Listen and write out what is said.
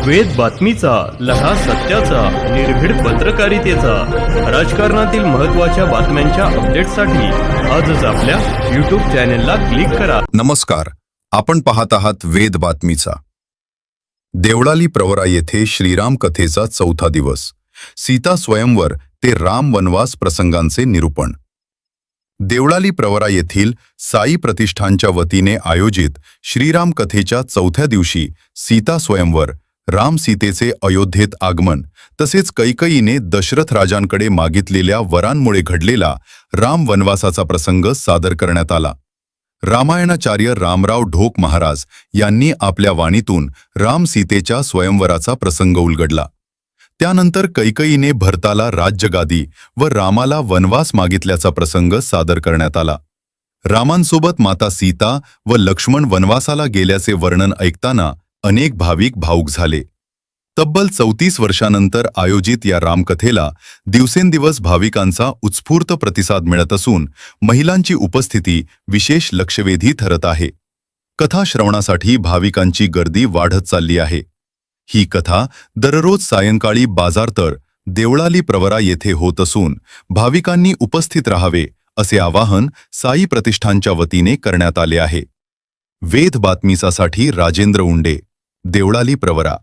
वेद बातमीचा, लढा सत्याचा, निर्भीड पत्रकारितेचा, राजकारणातील महत्त्वाच्या बातम्यांच्या अपडेटसाठी आजच आपल्या YouTube चॅनेलला क्लिक करा. नमस्कार, आपण पाहत आहात वेद बातमीचा. देवळाली प्रवरा येथे श्रीराम कथेचा चौथा दिवस. सीता स्वयंवर ते राम वनवास प्रसंगांचे निरूपण. देवळाली प्रवरा येथील साई प्रतिष्ठानच्या वतीने आयोजित श्रीराम कथेच्या चौथ्या दिवशी सीता स्वयंवर, राम सीतेचे अयोध्येत आगमन तसेच कैकेयीने दशरथ राजांकडे मागितलेल्या वरांमुळे घडलेला राम वनवासाचा प्रसंग सादर करण्यात आला. रामायणाचार्य रामराव ढोक महाराज यांनी आपल्या वाणीतून राम सीतेच्या स्वयंवराचा प्रसंग उलगडला. त्यानंतर कैकेयीने भरताला राज्यगादी व रामाला वनवास मागितल्याचा प्रसंग सादर करण्यात आला. रामांसोबत माता सीता व लक्ष्मण वनवासाला गेल्याचे वर्णन ऐकताना अनेक भाविक भावुक झाले. तब्बल 34 वर्षांनंतर आयोजित या रामकथेला दिवसेंदिवस भाविकांचा उत्स्फूर्त प्रतिसाद मिळत असून महिलांची उपस्थिती विशेष लक्षवेधी ठरत आहे. कथा श्रवणासाठी भाविकांची गर्दी वाढत चालली आहे. ही कथा दररोज सायंकाळी बाजारतळ देवळाली प्रवरा येथे होत असून भाविकांनी उपस्थित राहावे असे आवाहन साई प्रतिष्ठानच्या वतीने करण्यात आले आहे. वेद बातमीसाठी राजेंद्र उंडे, देवळाली प्रवरा.